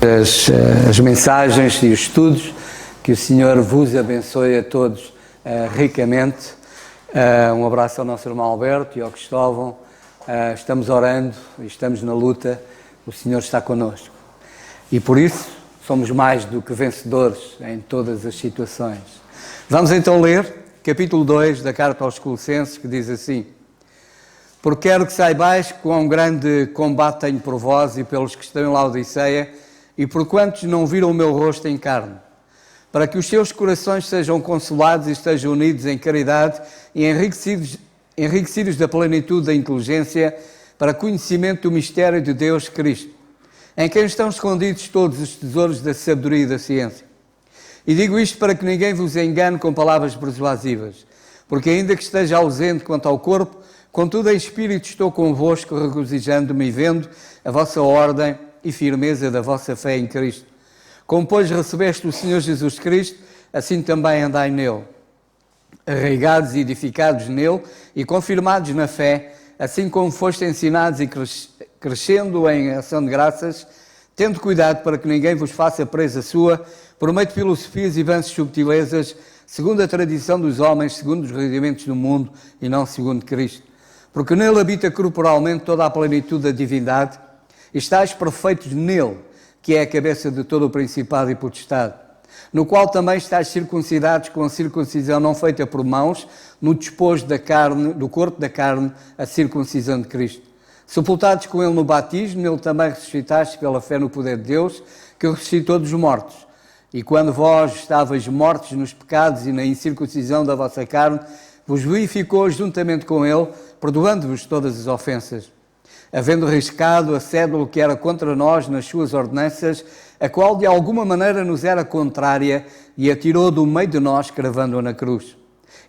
as mensagens e os estudos. Que o Senhor vos abençoe a todos ricamente. Um abraço ao nosso irmão Alberto e ao Cristóvão. Estamos orando e estamos na luta. O Senhor está connosco. E por isso somos mais do que vencedores em todas as situações. Vamos então ler capítulo 2 da carta aos Colossenses, que diz assim: Porque quero que saibais quão grande combate tenho por vós e pelos que estão em Laodiceia, e por quantos não viram o meu rosto em carne, para que os seus corações sejam consolados e estejam unidos em caridade e enriquecidos da plenitude da inteligência para conhecimento do mistério de Deus Cristo, em quem estão escondidos todos os tesouros da sabedoria e da ciência. E digo isto para que ninguém vos engane com palavras persuasivas, porque ainda que esteja ausente quanto ao corpo, contudo em espírito estou convosco, regozijando-me e vendo a vossa ordem e firmeza da vossa fé em Cristo. Como, pois, recebeste o Senhor Jesus Cristo, assim também andai nele, arraigados e edificados nele e confirmados na fé, assim como foste ensinados e crescendo em ação de graças, tendo cuidado para que ninguém vos faça presa sua, por meio de filosofias e vãs subtilezas, segundo a tradição dos homens, segundo os rudimentos do mundo e não segundo Cristo. Porque nele habita corporalmente toda a plenitude da divindade, e estáis perfeitos nele, que é a cabeça de todo o principado e potestade, no qual também estáis circuncidados com a circuncisão não feita por mãos, no despojo da carne, do corpo da carne, a circuncisão de Cristo. Sepultados com ele no batismo, nele também ressuscitastes pela fé no poder de Deus, que ressuscitou dos mortos. E quando vós estavais mortos nos pecados e na incircuncisão da vossa carne, vos vivificou juntamente com ele, perdoando-vos todas as ofensas, havendo riscado a cédula que era contra nós nas suas ordenanças, a qual de alguma maneira nos era contrária, e a tirou do meio de nós, cravando-a na cruz.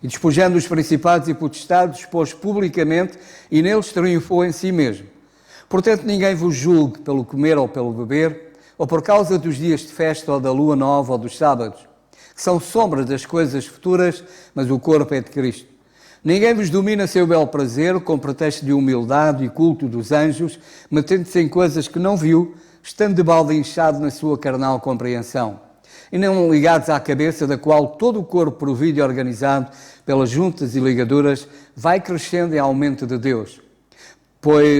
E despojando os principados e potestades, expôs publicamente, e neles triunfou em si mesmo. Portanto, ninguém vos julgue pelo comer ou pelo beber, ou por causa dos dias de festa, ou da lua nova, ou dos sábados, que são sombras das coisas futuras, mas o corpo é de Cristo. Ninguém vos domina seu belo prazer, com pretexto de humildade e culto dos anjos, metendo-se em coisas que não viu, estando de balde inchado na sua carnal compreensão, e não ligados à cabeça, da qual todo o corpo provido e organizado pelas juntas e ligaduras vai crescendo em aumento de Deus.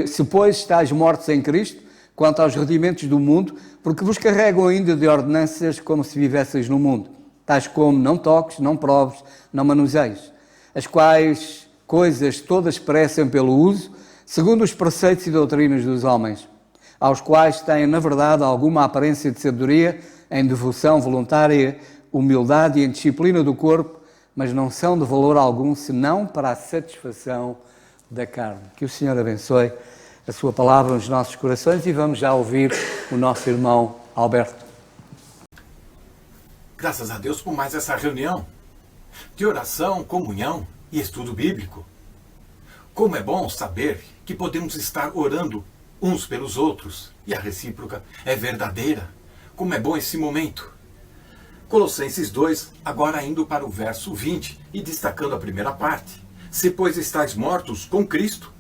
Se, pois, estáis mortos em Cristo, quanto aos rudimentos do mundo, porque vos carregam ainda de ordenanças como se vivesseis no mundo, tais como não toques, não proves, não manuseis, as quais coisas todas perecem pelo uso, segundo os preceitos e doutrinas dos homens, aos quais têm, na verdade, alguma aparência de sabedoria, em devoção voluntária, humildade e em disciplina do corpo, mas não são de valor algum, senão para a satisfação da carne. Que o Senhor abençoe a sua palavra nos nossos corações e vamos já ouvir o nosso irmão Alberto. Graças a Deus por mais essa reunião de oração, comunhão e estudo bíblico. Como é bom saber que podemos estar orando uns pelos outros e a recíproca é verdadeira. Como é bom esse momento. Colossenses 2, agora indo para o verso 20 e destacando a primeira parte. Se, pois, estáis mortos com Cristo,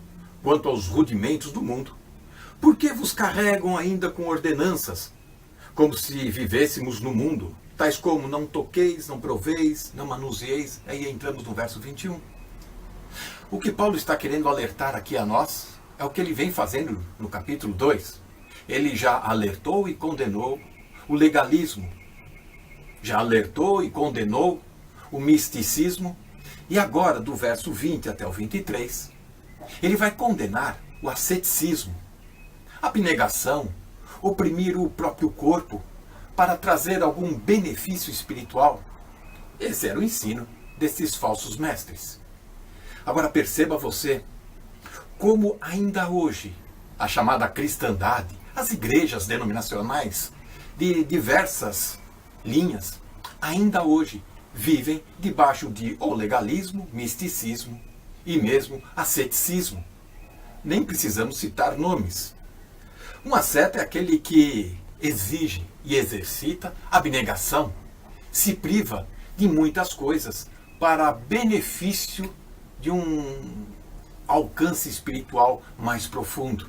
quanto aos rudimentos do mundo, por que vos carregam ainda com ordenanças, como se vivêssemos no mundo? Tais como não toqueis, não proveis, não manuseeis. Aí entramos no verso 21. O que Paulo está querendo alertar aqui a nós é o que ele vem fazendo no capítulo 2. Ele já alertou e condenou o legalismo, já alertou e condenou o misticismo, e agora, do verso 20 até o 23, ele vai condenar o asceticismo, a abnegação, oprimir o próprio corpo, para trazer algum benefício espiritual. Esse era o ensino desses falsos mestres. Agora perceba você, como ainda hoje a chamada cristandade, as igrejas denominacionais de diversas linhas, ainda hoje vivem debaixo de ou legalismo, misticismo e mesmo asceticismo. Nem precisamos citar nomes. Um asceta é aquele que exige e exercita abnegação, se priva de muitas coisas para benefício de um alcance espiritual mais profundo.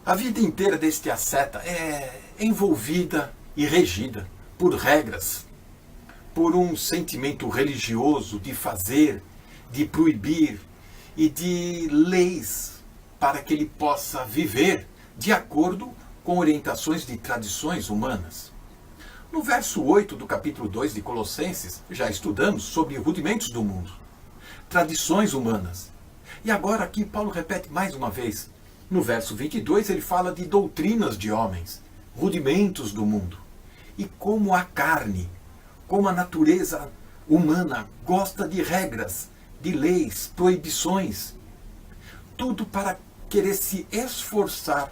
A vida inteira deste asceta envolvida e regida por regras, por um sentimento religioso de fazer, de proibir e de leis para que ele possa viver de acordo com orientações de tradições humanas. No verso 8 do capítulo 2 de Colossenses, já estudamos sobre rudimentos do mundo, tradições humanas. E agora aqui Paulo repete mais uma vez. No verso 22 ele fala de doutrinas de homens, rudimentos do mundo. E como a carne, como a natureza humana gosta de regras, de leis, proibições. Tudo para querer se esforçar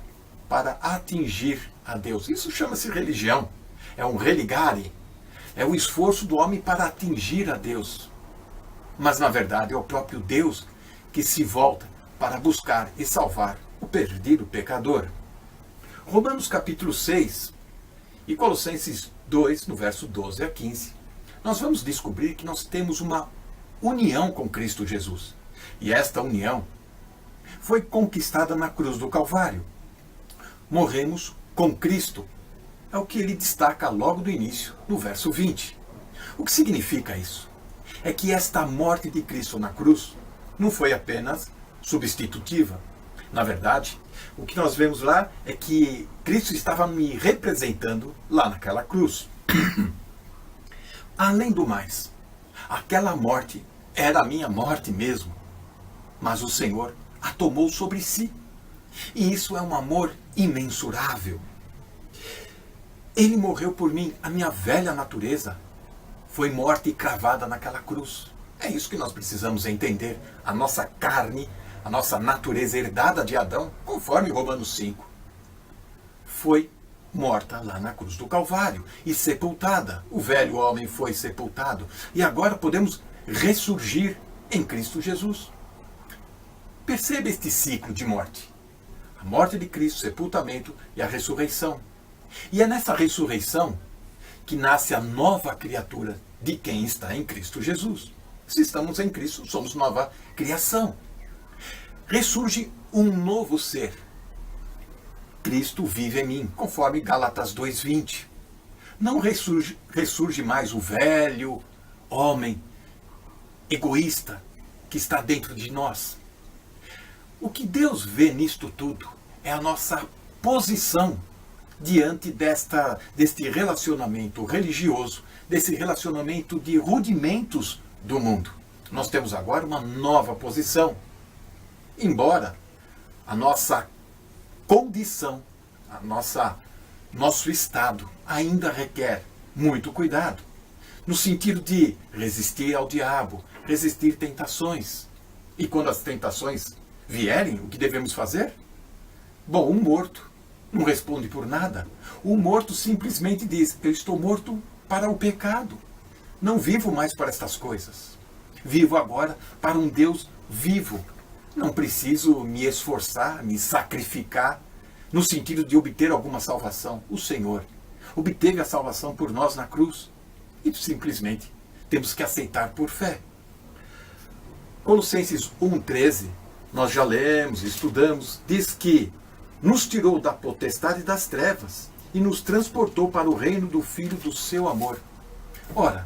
para atingir a Deus. Isso chama-se religião. É um religare. É o esforço do homem para atingir a Deus. Mas na verdade é o próprio Deus que se volta para buscar e salvar o perdido pecador. Romanos capítulo 6 e Colossenses 2, no verso 12 a 15, nós vamos descobrir que nós temos uma união com Cristo Jesus. E esta união foi conquistada na cruz do Calvário. Morremos com Cristo. É o que ele destaca logo do início, no verso 20. O que significa isso? É que esta morte de Cristo na cruz não foi apenas substitutiva. Na verdade, o que nós vemos lá é que Cristo estava me representando lá naquela cruz. Além do mais, aquela morte era a minha morte mesmo, mas o Senhor a tomou sobre si. E isso é um amor imensurável. Ele morreu por mim, a minha velha natureza foi morta e cravada naquela cruz. É isso que nós precisamos entender. A nossa carne, a nossa natureza herdada de Adão, conforme Romanos 5, foi morta lá na cruz do Calvário e sepultada. O velho homem foi sepultado e agora podemos ressurgir em Cristo Jesus. Perceba este ciclo de morte. A morte de Cristo, o sepultamento e a ressurreição. E é nessa ressurreição que nasce a nova criatura de quem está em Cristo Jesus. Se estamos em Cristo, somos nova criação. Ressurge um novo ser. Cristo vive em mim, conforme Gálatas 2:20. Não ressurge mais o velho homem egoísta que está dentro de nós. O que Deus vê nisto tudo é a nossa posição diante deste relacionamento religioso, desse relacionamento de rudimentos do mundo. Nós temos agora uma nova posição. Embora a nossa condição, nosso estado ainda requer muito cuidado, no sentido de resistir ao diabo, resistir tentações. E quando as tentações vierem, o que devemos fazer? Bom, um morto não responde por nada. O morto simplesmente diz: eu estou morto para o pecado. Não vivo mais para estas coisas. Vivo agora para um Deus vivo. Não preciso me esforçar, me sacrificar, no sentido de obter alguma salvação. O Senhor obteve a salvação por nós na cruz. E simplesmente temos que aceitar por fé. Colossenses 1:13, nós já lemos, estudamos, diz que nos tirou da potestade das trevas e nos transportou para o reino do Filho do seu amor. Ora,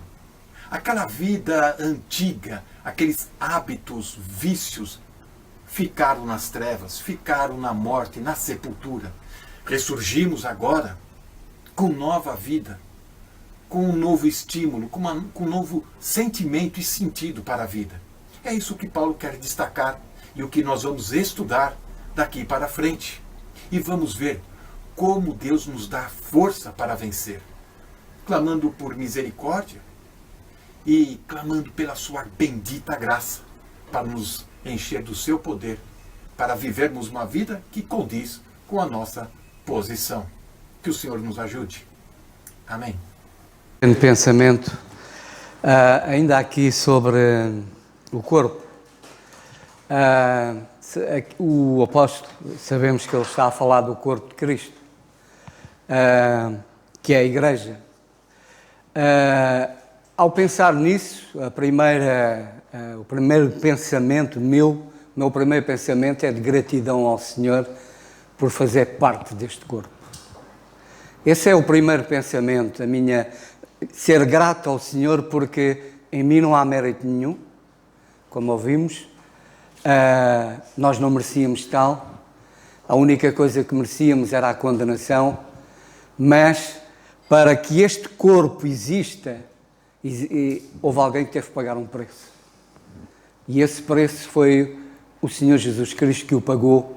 aquela vida antiga, aqueles hábitos, vícios, ficaram nas trevas, ficaram na morte, na sepultura. Ressurgimos agora com nova vida, com um novo estímulo, com um novo sentimento e sentido para a vida. É isso que Paulo quer destacar e o que nós vamos estudar daqui para frente. E vamos ver como Deus nos dá força para vencer, clamando por misericórdia e clamando pela sua bendita graça, para nos encher do seu poder, para vivermos uma vida que condiz com a nossa posição. Que o Senhor nos ajude. Amém. Pensamento ainda aqui sobre o corpo. O apóstolo, sabemos que ele está a falar do corpo de Cristo, que é a igreja. Ao pensar nisso, o primeiro pensamento meu primeiro pensamento é de gratidão ao Senhor por fazer parte deste corpo. Esse é o primeiro pensamento, a minha ser grato ao Senhor, porque em mim não há mérito nenhum, como ouvimos, nós não merecíamos tal, a única coisa que merecíamos era a condenação, mas para que este corpo exista, houve alguém que teve que pagar um preço. E esse preço foi o Senhor Jesus Cristo que o pagou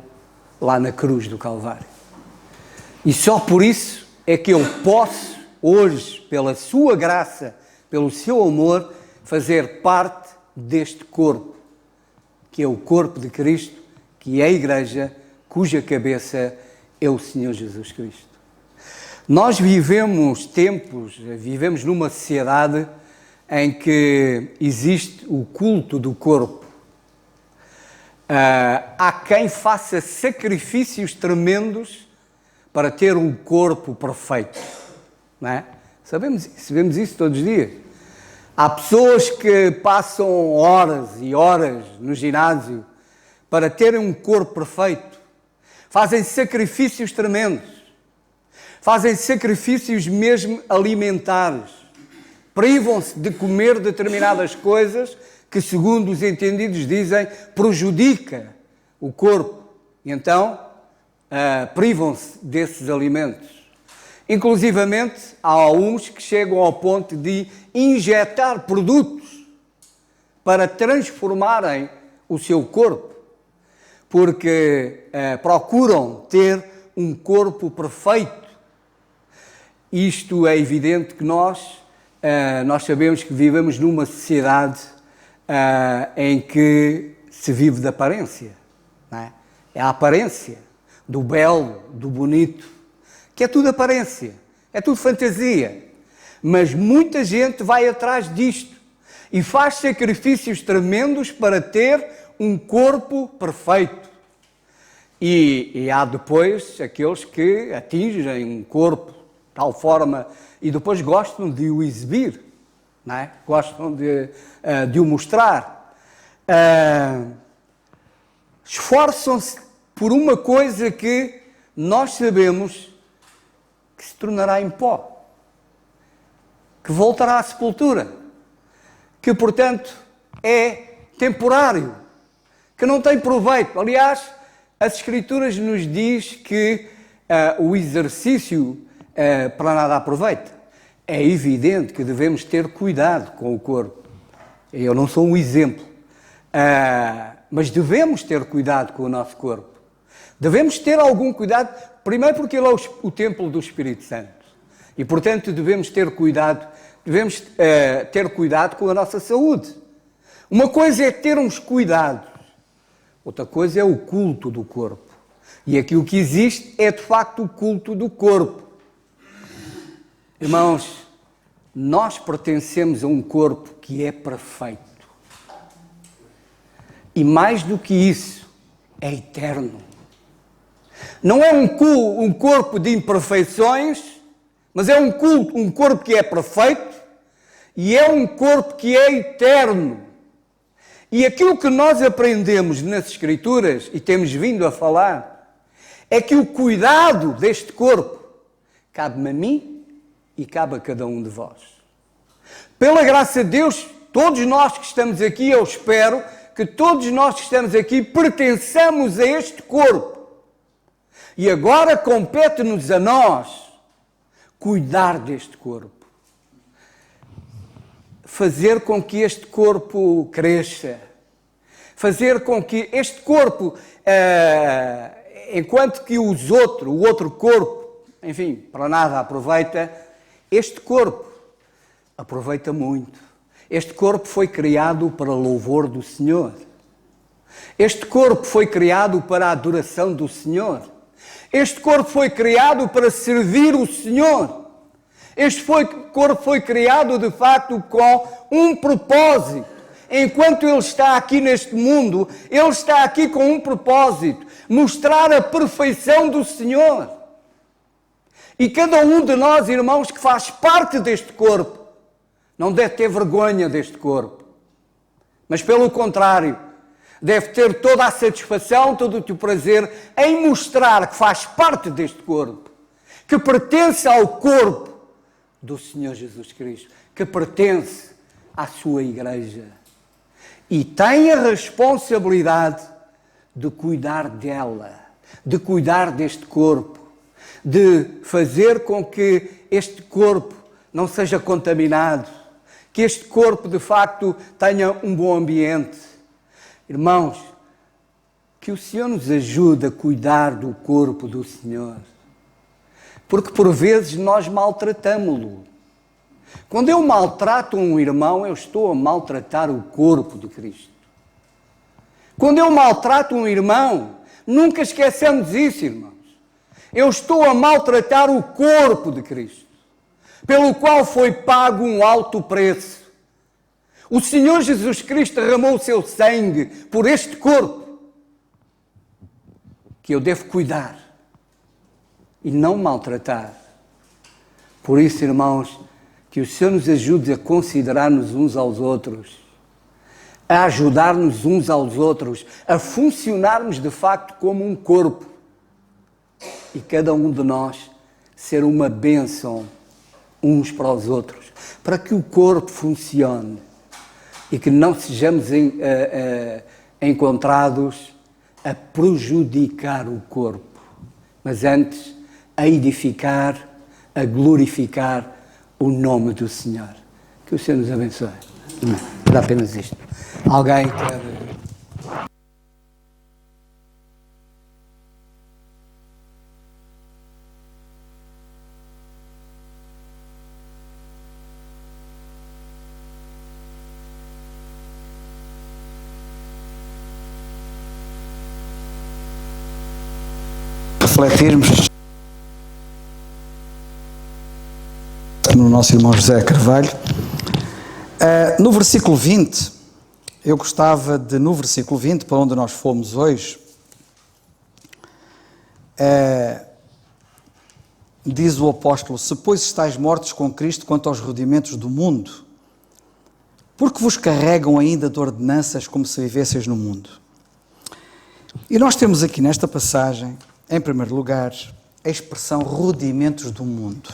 lá na cruz do Calvário. E só por isso é que eu posso, hoje, pela sua graça, pelo seu amor, fazer parte deste corpo, que é o corpo de Cristo, que é a Igreja, cuja cabeça é o Senhor Jesus Cristo. Nós vivemos numa sociedade em que existe o culto do corpo. Há quem faça sacrifícios tremendos para ter um corpo perfeito, não é? Sabemos isso todos os dias. Há pessoas que passam horas e horas no ginásio para terem um corpo perfeito. Fazem sacrifícios tremendos. Fazem sacrifícios mesmo alimentares. Privam-se de comer determinadas coisas que, segundo os entendidos dizem, prejudica o corpo. E então, privam-se desses alimentos. Inclusivamente, há uns que chegam ao ponto de injetar produtos para transformarem o seu corpo, porque procuram ter um corpo perfeito. Isto é evidente que nós sabemos que vivemos numa sociedade em que se vive de aparência, não é? É a aparência do belo, do bonito, que é tudo aparência, é tudo fantasia. Mas muita gente vai atrás disto e faz sacrifícios tremendos para ter um corpo perfeito. E há depois aqueles que atingem um corpo de tal forma e depois gostam de o exibir, não é? Gostam de o mostrar. Esforçam-se por uma coisa que nós sabemos que se tornará em pó, que voltará à sepultura, que, portanto, é temporário, que não tem proveito. Aliás, as Escrituras nos diz que o exercício para nada aproveita. É evidente que devemos ter cuidado com o corpo. Eu não sou um exemplo, mas devemos ter cuidado com o nosso corpo. Devemos ter algum cuidado, primeiro porque ele é o templo do Espírito Santo. E, portanto, devemos ter cuidado com a nossa saúde. Uma coisa é termos cuidado, outra coisa é o culto do corpo. E aqui o que existe é, de facto, o culto do corpo. Irmãos, nós pertencemos a um corpo que é perfeito. E mais do que isso, é eterno. Não é um corpo de imperfeições, mas é um corpo que é perfeito e é um corpo que é eterno. E aquilo que nós aprendemos nas Escrituras, e temos vindo a falar, é que o cuidado deste corpo cabe-me a mim e cabe a cada um de vós. Pela graça de Deus, todos nós que estamos aqui, eu espero que todos nós que estamos aqui pertençamos a este corpo. E agora compete-nos a nós cuidar deste corpo. Fazer com que este corpo cresça. Fazer com que este corpo, enquanto que o outro corpo, enfim, para nada aproveita, este corpo aproveita muito. Este corpo foi criado para louvor do Senhor. Este corpo foi criado para a adoração do Senhor. Este corpo foi criado para servir o Senhor. Este corpo foi criado, de facto, com um propósito. Enquanto Ele está aqui neste mundo, Ele está aqui com um propósito. Mostrar a perfeição do Senhor. E cada um de nós, irmãos, que faz parte deste corpo, não deve ter vergonha deste corpo. Mas, pelo contrário, deve ter toda a satisfação, todo o teu prazer em mostrar que faz parte deste corpo, que pertence ao corpo do Senhor Jesus Cristo, que pertence à sua igreja. E tem a responsabilidade de cuidar dela, de cuidar deste corpo, de fazer com que este corpo não seja contaminado, que este corpo de facto tenha um bom ambiente. Irmãos, que o Senhor nos ajude a cuidar do corpo do Senhor, porque por vezes nós maltratamo-lo. Quando eu maltrato um irmão, eu estou a maltratar o corpo de Cristo. Quando eu maltrato um irmão, nunca esquecemos isso, irmãos. Eu estou a maltratar o corpo de Cristo, pelo qual foi pago um alto preço. O Senhor Jesus Cristo derramou o seu sangue por este corpo, que eu devo cuidar e não maltratar. Por isso, irmãos, que o Senhor nos ajude a considerar-nos uns aos outros, a ajudar-nos uns aos outros, a funcionarmos de facto como um corpo e cada um de nós ser uma bênção uns para os outros, para que o corpo funcione e que não sejamos encontrados a prejudicar o corpo, mas antes a edificar, a glorificar o nome do Senhor. Que o Senhor nos abençoe. Era apenas isto. Alguém quer... refletirmos no nosso irmão José Carvalho. No versículo 20, eu gostava de, no versículo 20, para onde nós fomos hoje, diz o apóstolo: se pois estáis mortos com Cristo quanto aos rudimentos do mundo, porque vos carregam ainda de ordenanças como se vivesseis no mundo. E nós temos aqui nesta passagem, em primeiro lugar, a expressão rudimentos do mundo.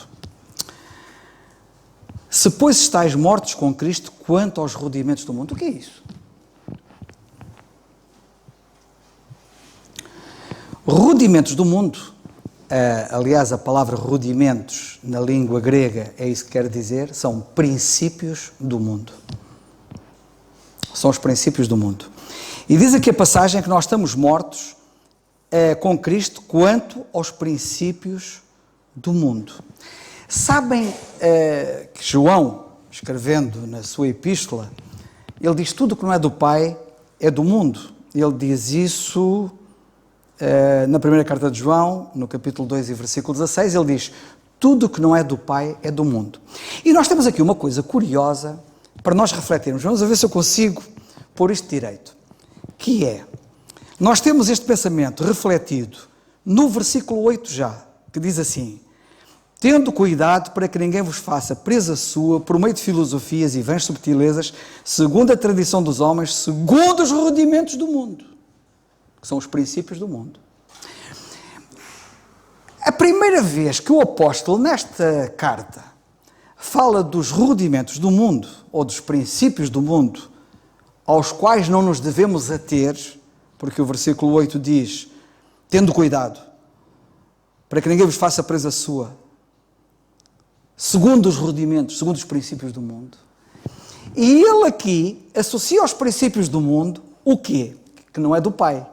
Se, pois, estáis mortos com Cristo quanto aos rudimentos do mundo. O que é isso? Rudimentos do mundo, aliás, a palavra rudimentos na língua grega é isso que quer dizer, são princípios do mundo. São os princípios do mundo. E diz aqui a passagem que nós estamos mortos com Cristo quanto aos princípios do mundo. Sabem que João, escrevendo na sua epístola, ele diz: tudo que não é do Pai é do mundo. Ele diz isso na primeira carta de João, no capítulo 2 e versículo 16, ele diz: tudo que não é do Pai é do mundo. E nós temos aqui uma coisa curiosa para nós refletirmos. Vamos ver se eu consigo pôr isto direito. Que é, nós temos este pensamento refletido no versículo 8 já, que diz assim: tendo cuidado para que ninguém vos faça presa sua por meio de filosofias e vãs subtilezas, segundo a tradição dos homens, segundo os rudimentos do mundo, que são os princípios do mundo. A primeira vez que o apóstolo, nesta carta, fala dos rudimentos do mundo, ou dos princípios do mundo, aos quais não nos devemos ater, porque o versículo 8 diz: tendo cuidado para que ninguém vos faça presa sua, segundo os rudimentos, segundo os princípios do mundo. E ele aqui associa aos princípios do mundo o quê? Que não é do Pai.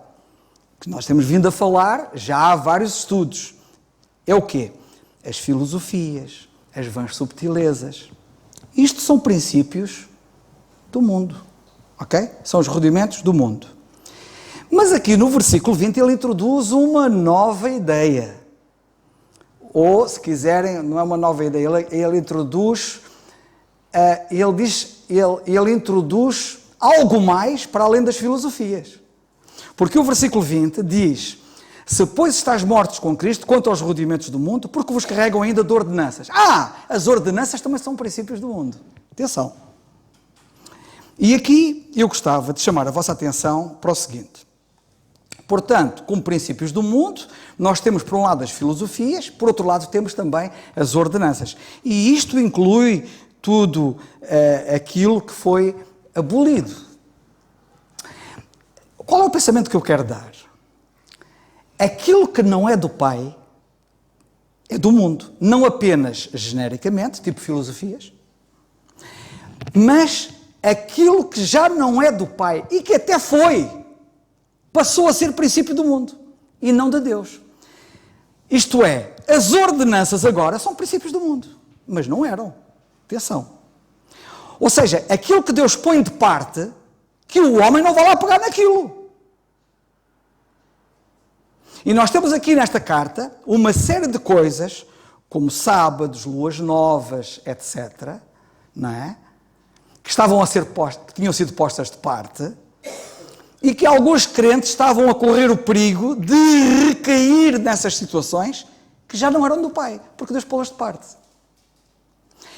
Que nós temos vindo a falar, já há vários estudos. É o quê? As filosofias, as vãs subtilezas. Isto são princípios do mundo. Ok? São os rudimentos do mundo. Mas aqui no versículo 20 ele introduz uma nova ideia. Ou, se quiserem, não é uma nova ideia, ele introduz, ele introduz algo mais para além das filosofias. Porque o versículo 20 diz: se, pois, estáis mortos com Cristo quanto aos rudimentos do mundo, porque vos carregam ainda de ordenanças. As ordenanças também são princípios do mundo. Atenção. E aqui eu gostava de chamar a vossa atenção para o seguinte. Portanto, como princípios do mundo, nós temos por um lado as filosofias, por outro lado temos também as ordenanças. E isto inclui tudo aquilo que foi abolido. Qual é o pensamento que eu quero dar? Aquilo que não é do Pai é do mundo. Não apenas genericamente, tipo filosofias, mas aquilo que já não é do Pai e que até foi, passou a ser princípio do mundo e não de Deus. Isto é, as ordenanças agora são princípios do mundo, mas não eram. Atenção. Ou seja, aquilo que Deus põe de parte, que o homem não vai lá pegar naquilo. E nós temos aqui nesta carta uma série de coisas, como sábados, luas novas, etc., não é? Que estavam a ser que tinham sido postas de parte, e que alguns crentes estavam a correr o perigo de recair nessas situações que já não eram do Pai, porque Deus pô-las de parte.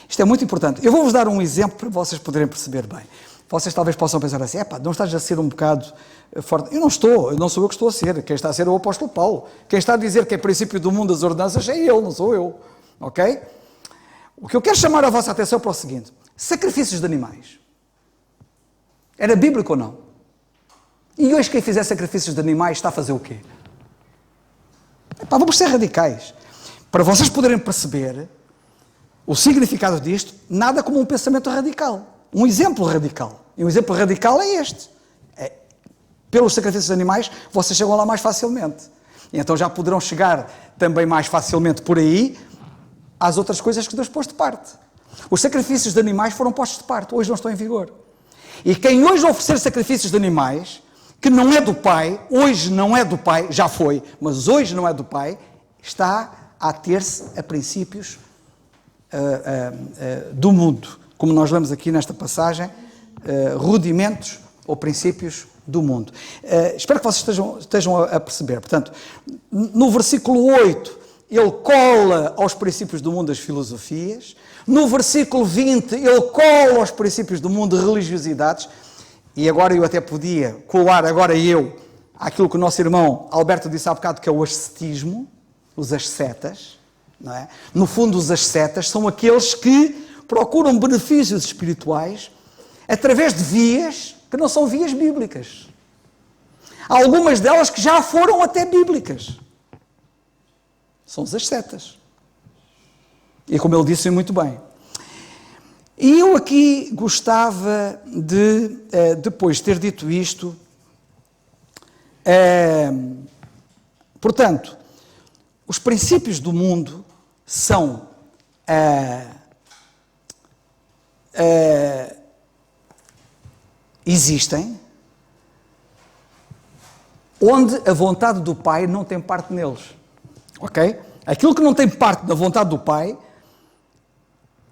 Isto é muito importante. Eu vou-vos dar um exemplo para vocês poderem perceber bem. Vocês talvez possam pensar assim, não estás a ser um bocado forte. Eu não sou eu que estou a ser. Quem está a ser é o apóstolo Paulo. Quem está a dizer que é princípio do mundo das ordenanças é ele, não sou eu. Ok? O que eu quero chamar a vossa atenção para o seguinte: sacrifícios de animais. Era bíblico ou não? E hoje quem fizer sacrifícios de animais está a fazer o quê? Vamos ser radicais. Para vocês poderem perceber o significado disto, nada como um pensamento radical. Um exemplo radical. E um exemplo radical é este. Pelos sacrifícios de animais, vocês chegam lá mais facilmente. E então já poderão chegar também mais facilmente por aí às outras coisas que Deus pôs de parte. Os sacrifícios de animais foram postos de parte. Hoje não estão em vigor. E quem hoje oferecer sacrifícios de animais, que não é do Pai, hoje não é do Pai, já foi, mas hoje não é do Pai, está a ter-se a princípios do mundo, como nós lemos aqui nesta passagem, rudimentos ou princípios do mundo. Espero que vocês estejam a perceber. Portanto, no versículo 8, ele cola aos princípios do mundo as filosofias. No versículo 20, ele cola aos princípios do mundo religiosidades. E agora eu até podia colar àquilo que o nosso irmão Alberto disse há bocado, que é o ascetismo, os ascetas, não é? No fundo, os ascetas são aqueles que procuram benefícios espirituais através de vias que não são vias bíblicas. Há algumas delas que já foram até bíblicas. São os ascetas. E como ele disse muito bem. E eu aqui gostava de, depois de ter dito isto, portanto, os princípios do mundo são existem onde a vontade do Pai não tem parte neles. Ok? Aquilo que não tem parte da vontade do Pai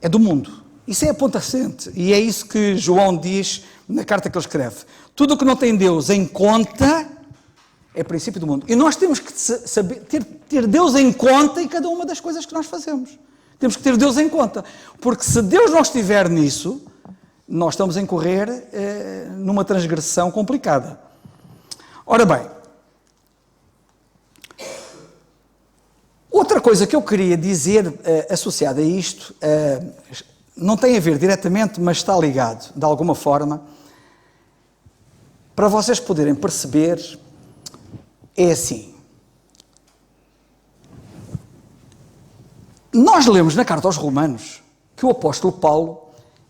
é do mundo. Isso é a ponta assente. E é isso que João diz na carta que ele escreve. Tudo o que não tem Deus em conta é princípio do mundo. E nós temos que saber, ter Deus em conta em cada uma das coisas que nós fazemos. Temos que ter Deus em conta. Porque se Deus não estiver nisso, nós estamos a incorrer numa transgressão complicada. Ora bem, outra coisa que eu queria dizer associada a isto, não tem a ver diretamente, mas está ligado, de alguma forma, para vocês poderem perceber, é assim. Nós lemos na carta aos Romanos que o apóstolo Paulo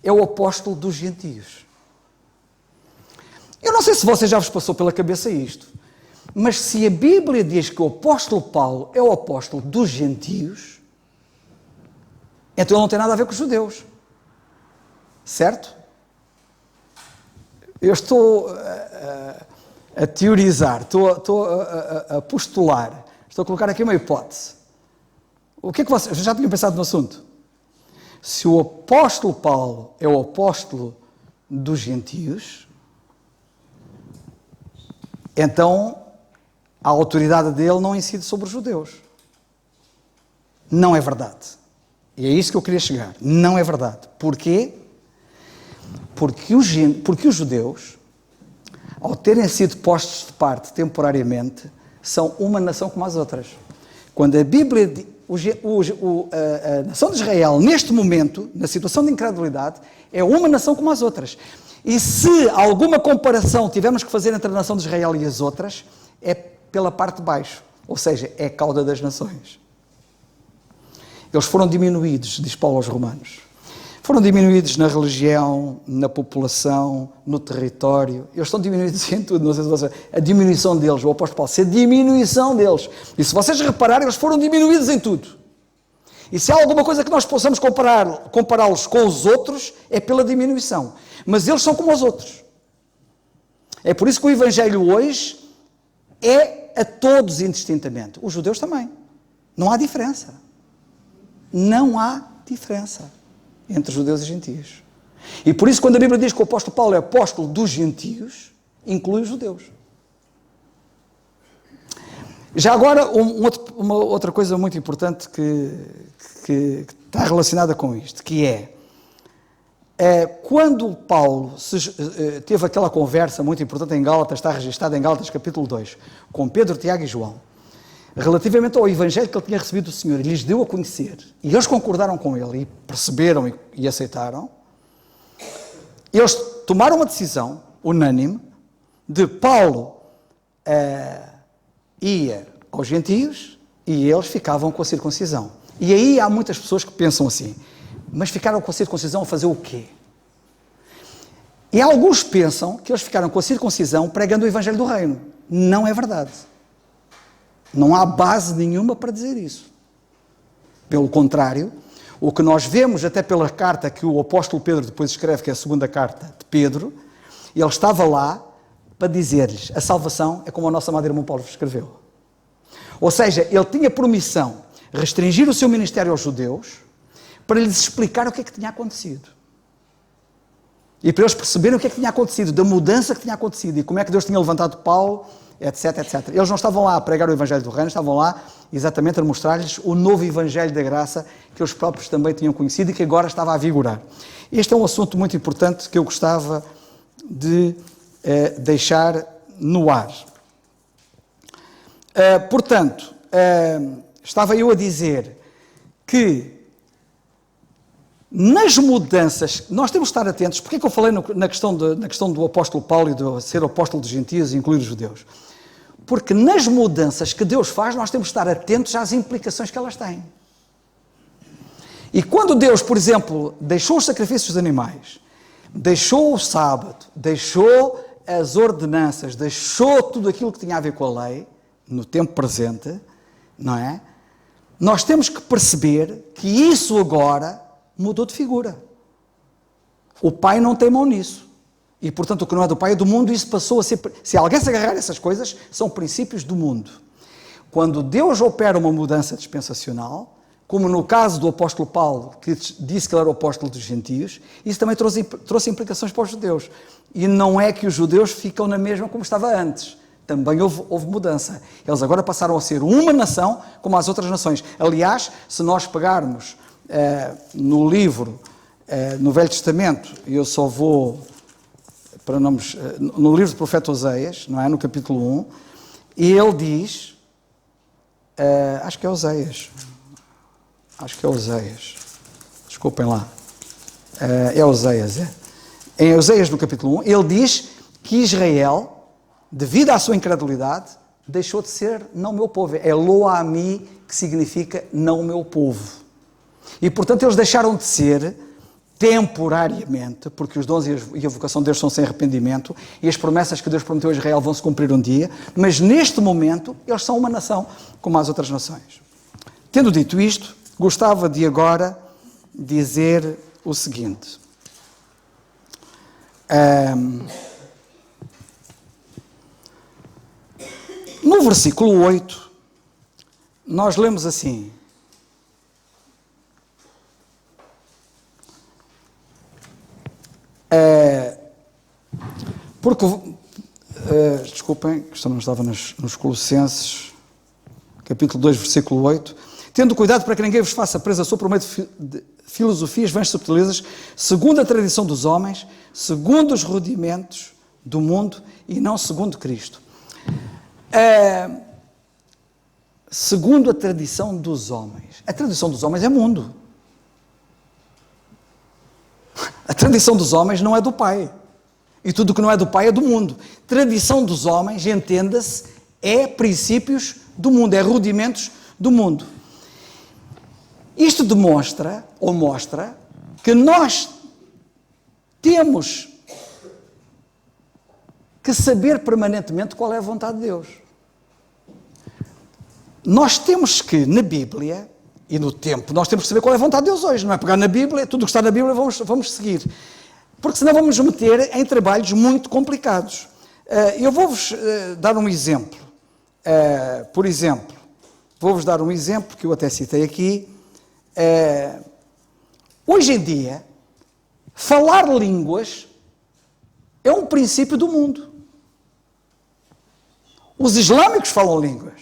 é o apóstolo dos gentios. Eu não sei se você já vos passou pela cabeça isto, mas se a Bíblia diz que o apóstolo Paulo é o apóstolo dos gentios, então ele não tem nada a ver com os judeus. Certo? Eu estou a teorizar, estou a postular, estou a colocar aqui uma hipótese. O que é que vocês já tinham pensado no assunto? Se o apóstolo Paulo é o apóstolo dos gentios, então a autoridade dele não incide sobre os judeus. Não é verdade. E é isso que eu queria chegar. Não é verdade. Porquê? Porque os judeus, ao terem sido postos de parte temporariamente, são uma nação como as outras. Quando a Bíblia, a nação de Israel, neste momento, na situação de incredulidade, é uma nação como as outras. E se alguma comparação tivermos que fazer entre a nação de Israel e as outras, é pela parte de baixo, ou seja, é a cauda das nações. Eles foram diminuídos, diz Paulo aos Romanos. Foram diminuídos na religião, na população, no território. Eles estão diminuídos em tudo. Não sei se você... A diminuição deles, o apóstolo Paulo, a diminuição deles. E se vocês repararem, eles foram diminuídos em tudo. E se há alguma coisa que nós possamos compará-los com os outros, é pela diminuição. Mas eles são como os outros. É por isso que o Evangelho hoje é a todos indistintamente. Os judeus também. Não há diferença. Não há diferença entre judeus e gentios. E por isso, quando a Bíblia diz que o apóstolo Paulo é apóstolo dos gentios, inclui os judeus. Já agora, uma outra coisa muito importante que está relacionada com isto, que é quando Paulo teve aquela conversa muito importante em Gálatas, está registada em Gálatas capítulo 2, com Pedro, Tiago e João, relativamente ao Evangelho que ele tinha recebido do Senhor, e lhes deu a conhecer, e eles concordaram com ele, e perceberam e aceitaram, eles tomaram uma decisão unânime de Paulo ia aos gentios e eles ficavam com a circuncisão. E aí há muitas pessoas que pensam assim, mas ficaram com a circuncisão a fazer o quê? E alguns pensam que eles ficaram com a circuncisão pregando o Evangelho do Reino. Não é verdade. Não há base nenhuma para dizer isso. Pelo contrário, o que nós vemos até pela carta que o apóstolo Pedro depois escreve, que é a segunda carta de Pedro, ele estava lá para dizer-lhes, a salvação é como a nossa amado irmão Paulo escreveu. Ou seja, ele tinha por missão restringir o seu ministério aos judeus para lhes explicar o que é que tinha acontecido. E para eles perceberem o que é que tinha acontecido, da mudança que tinha acontecido e como é que Deus tinha levantado Paulo, etc, etc. Eles não estavam lá a pregar o Evangelho do Reino, estavam lá exatamente a mostrar-lhes o novo Evangelho da Graça que eles próprios também tinham conhecido e que agora estava a vigorar. Este é um assunto muito importante que eu gostava de deixar no ar. Portanto, estava eu a dizer que nas mudanças, nós temos de estar atentos. Porque é que eu falei na questão do apóstolo Paulo e de ser apóstolo dos gentios e incluir os judeus? Porque nas mudanças que Deus faz, nós temos de estar atentos às implicações que elas têm. E quando Deus, por exemplo, deixou os sacrifícios de animais, deixou o sábado, deixou as ordenanças, deixou tudo aquilo que tinha a ver com a lei, no tempo presente, não é? Nós temos que perceber que isso agora mudou de figura. O Pai não tem mão nisso. E, portanto, o que não é do Pai é do mundo, isso passou a ser... Se alguém se agarrar a essas coisas, são princípios do mundo. Quando Deus opera uma mudança dispensacional, como no caso do apóstolo Paulo, que disse que ele era o apóstolo dos gentios, isso também trouxe implicações para os judeus. E não é que os judeus ficam na mesma como estava antes. Também houve mudança. Eles agora passaram a ser uma nação como as outras nações. Aliás, se nós pegarmos no livro, no Velho Testamento, e eu só vou, para não no livro do profeta Oséias, não é? No capítulo 1, e ele diz, acho que é Oséias, desculpem lá, é Oséias, em Oséias no capítulo 1, ele diz que Israel, devido à sua incredulidade, deixou de ser não meu povo. É Lo-Ami, que significa não meu povo. E, portanto, eles deixaram de ser temporariamente, porque os dons e a vocação de Deus são sem arrependimento, e as promessas que Deus prometeu a Israel vão se cumprir um dia, mas neste momento eles são uma nação como as outras nações. Tendo dito isto, gostava de agora dizer o seguinte. No versículo 8, nós lemos assim: porque, desculpem, que isto não estava nos Colossenses, capítulo 2, versículo 8, tendo cuidado para que ninguém vos faça presa sua por meio de filosofias, vãs subtilezas, segundo a tradição dos homens, segundo os rudimentos do mundo e não segundo Cristo. Segundo a tradição dos homens. A tradição dos homens é mundo. A tradição dos homens não é do Pai. E tudo o que não é do Pai é do mundo. Tradição dos homens, entenda-se, é princípios do mundo, é rudimentos do mundo. Isto demonstra, ou mostra, que nós temos que saber permanentemente qual é a vontade de Deus. Nós temos que, na Bíblia e no tempo, nós temos que saber qual é a vontade de Deus hoje. Não é pegar na Bíblia, tudo o que está na Bíblia vamos seguir. Porque senão vamos nos meter em trabalhos muito complicados. Eu vou-vos dar um exemplo. Por exemplo, vou-vos dar um exemplo que eu até citei aqui. Hoje em dia, falar línguas é um princípio do mundo. Os islâmicos falam línguas.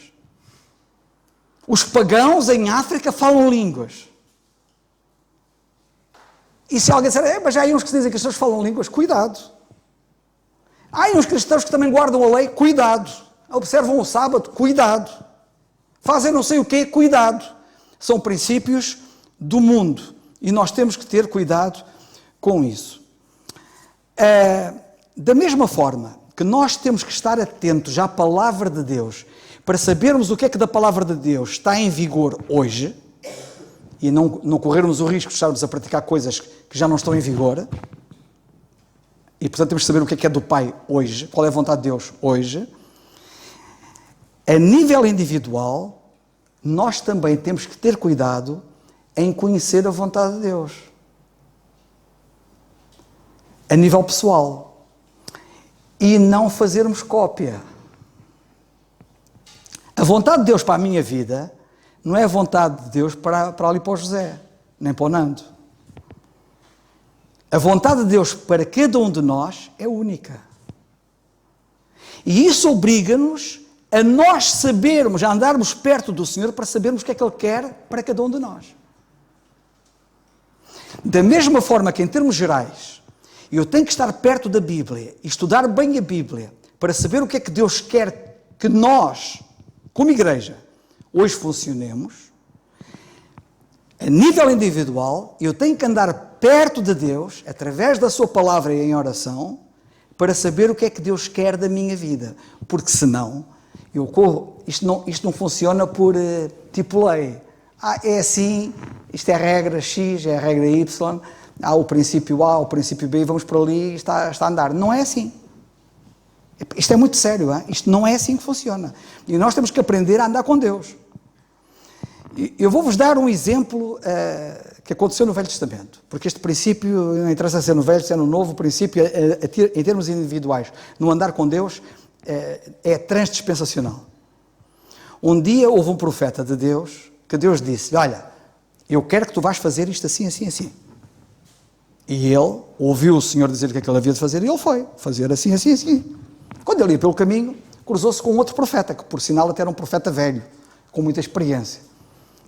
Os pagãos em África falam línguas. E se alguém disser, mas já há uns que dizem que as pessoas falam línguas, cuidado. Há uns cristãos que também guardam a lei, cuidado. Observam o sábado, cuidado. Fazem não sei o quê, cuidado. São princípios do mundo. E nós temos que ter cuidado com isso. Da mesma forma que nós temos que estar atentos à palavra de Deus para sabermos o que é que da palavra de Deus está em vigor hoje e não corrermos o risco de estarmos a praticar coisas que já não estão em vigor, e portanto temos que saber o que é do Pai hoje, qual é a vontade de Deus hoje. A nível individual, nós também temos que ter cuidado em conhecer a vontade de Deus. A nível pessoal. E não fazermos cópia. A vontade de Deus para a minha vida não é a vontade de Deus para ali para o José, nem para o Nando. A vontade de Deus para cada um de nós é única. E isso obriga-nos a nós sabermos, a andarmos perto do Senhor para sabermos o que é que Ele quer para cada um de nós. Da mesma forma que, em termos gerais, eu tenho que estar perto da Bíblia e estudar bem a Bíblia para saber o que é que Deus quer que nós, como igreja, hoje funcionemos, a nível individual, eu tenho que andar perto de Deus, através da sua palavra e em oração, para saber o que é que Deus quer da minha vida. Porque senão, eu corro, isto não funciona por tipo lei. É assim, isto é a regra X, é a regra Y, há o princípio A, o princípio B, vamos por ali e está a andar. Não é assim. Isto é muito sério, hein? Isto não é assim que funciona. E nós temos que aprender a andar com Deus. Eu vou-vos dar um exemplo que aconteceu no Velho Testamento, porque este princípio, não interessa se é no Velho, se é no Novo, o princípio, em termos individuais, no andar com Deus, é transdispensacional. Um dia houve um profeta de Deus, que Deus disse, olha, eu quero que tu vais fazer isto assim, assim, assim. E ele ouviu o Senhor dizer o que é que ele havia de fazer, e ele foi fazer assim, assim, assim. Quando ele ia pelo caminho, cruzou-se com outro profeta, que por sinal até era um profeta velho, com muita experiência.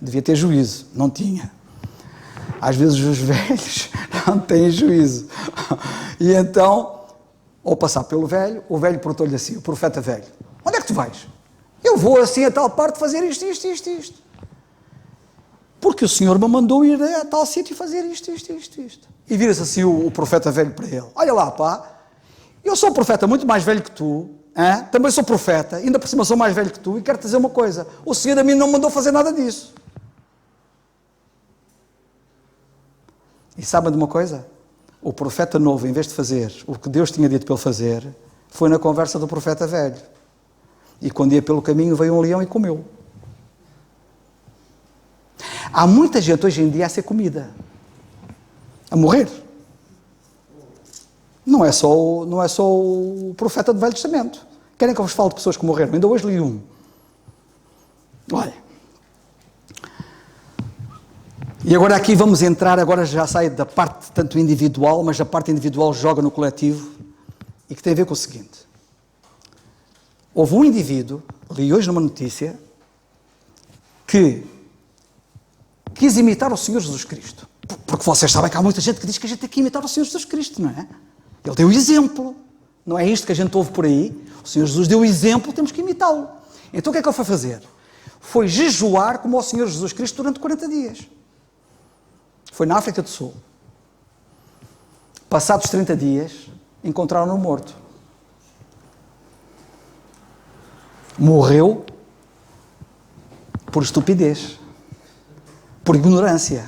Devia ter juízo, não tinha. Às vezes os velhos não têm juízo. E então, ao passar pelo velho, o velho perguntou-lhe assim, o profeta velho, onde é que tu vais? Eu vou assim a tal parte fazer isto. Porque o Senhor me mandou ir a tal sítio e fazer isto. E vira-se assim o profeta velho para ele, olha lá, pá, eu sou um profeta muito mais velho que tu, hein? Também sou profeta, ainda por cima sou mais velho que tu, e quero-te dizer uma coisa, o Senhor a mim não me mandou fazer nada disso. E sabem de uma coisa? O profeta novo, em vez de fazer o que Deus tinha dito para ele fazer, foi na conversa do profeta velho. E quando ia pelo caminho veio um leão e comeu. Há muita gente hoje em dia a ser comida, a morrer. Não é só o profeta do Velho Testamento. Querem que eu vos fale de pessoas que morreram? Ainda hoje li um. Olha. E agora aqui vamos entrar, agora já sai da parte tanto individual, mas a parte individual joga no coletivo, e que tem a ver com o seguinte. Houve um indivíduo, li hoje numa notícia, que quis imitar o Senhor Jesus Cristo. Porque vocês sabem que há muita gente que diz que a gente tem que imitar o Senhor Jesus Cristo, não é? Ele deu exemplo. Não é isto que a gente ouve por aí. O Senhor Jesus deu o exemplo, temos que imitá-lo. Então o que é que ele foi fazer? Foi jejuar como o Senhor Jesus Cristo durante 40 dias. Foi na África do Sul. Passados 30 dias, encontraram-no morto. Morreu por estupidez, por ignorância.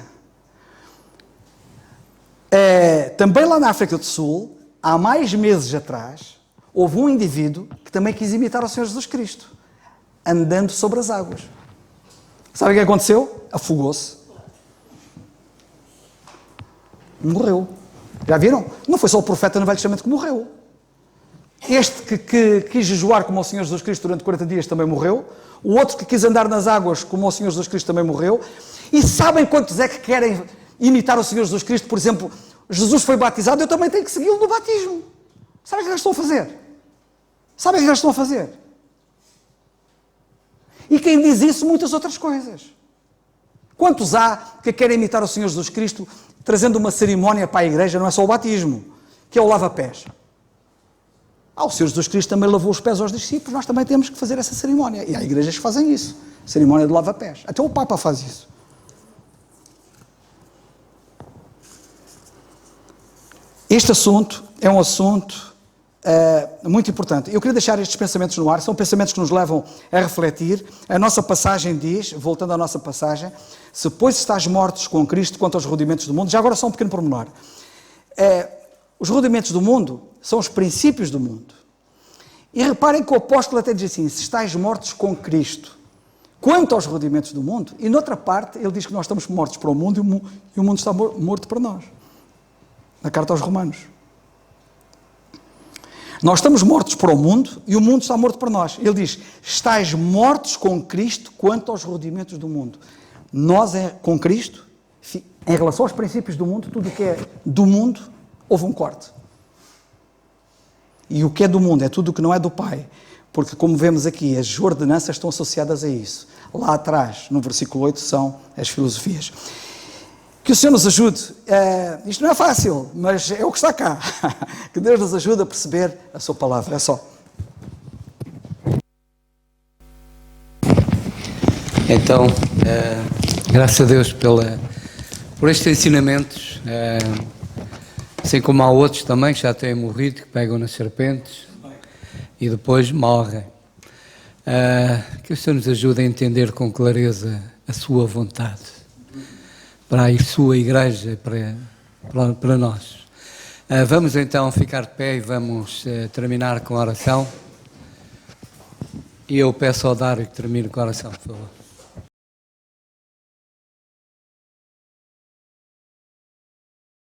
Também lá na África do Sul, há mais meses atrás, houve um indivíduo que também quis imitar o Senhor Jesus Cristo, andando sobre as águas. Sabe o que aconteceu? Afogou-se. Morreu. Já viram? Não foi só o profeta no Velho Testamento que morreu. Este que quis jejuar como o Senhor Jesus Cristo durante 40 dias também morreu. O outro que quis andar nas águas como o Senhor Jesus Cristo também morreu. E sabem quantos é que querem imitar o Senhor Jesus Cristo? Por exemplo, Jesus foi batizado, eu também tenho que segui-lo no batismo. Sabem o que eles estão a fazer? Sabem o que eles estão a fazer? E quem diz isso, muitas outras coisas. Quantos há que querem imitar o Senhor Jesus Cristo trazendo uma cerimónia para a igreja, não é só o batismo, que é o lava-pés? O Senhor Jesus Cristo também lavou os pés aos discípulos, nós também temos que fazer essa cerimónia. E há igrejas que fazem isso, cerimónia de lava-pés. Até o Papa faz isso. Este assunto é um assunto muito importante. Eu queria deixar estes pensamentos no ar, são pensamentos que nos levam a refletir. A nossa passagem diz, voltando à nossa passagem, se pois estás mortos com Cristo quanto aos rudimentos do mundo, já agora só um pequeno pormenor. Os rudimentos do mundo são os princípios do mundo. E reparem que o apóstolo até diz assim, se estáis mortos com Cristo quanto aos rudimentos do mundo, e noutra parte ele diz que nós estamos mortos para o mundo e o mundo está morto para nós. Na carta aos Romanos. Nós estamos mortos para o mundo e o mundo está morto para nós. Ele diz, estáis mortos com Cristo quanto aos rudimentos do mundo. Nós, com Cristo, em relação aos princípios do mundo, tudo o que é do mundo, houve um corte. E o que é do mundo é tudo o que não é do Pai. Porque, como vemos aqui, as ordenanças estão associadas a isso. Lá atrás, no versículo 8, são as filosofias. Que o Senhor nos ajude. Isto não é fácil, mas é o que está cá. Que Deus nos ajude a perceber a sua palavra. É só. Então, graças a Deus por estes ensinamentos, assim como há outros também que já têm morrido, que pegam nas serpentes e depois morrem. Que o Senhor nos ajude a entender com clareza a sua vontade para a sua igreja, para nós. Vamos então ficar de pé e vamos terminar com a oração. E eu peço ao Dário que termine com a oração, por favor.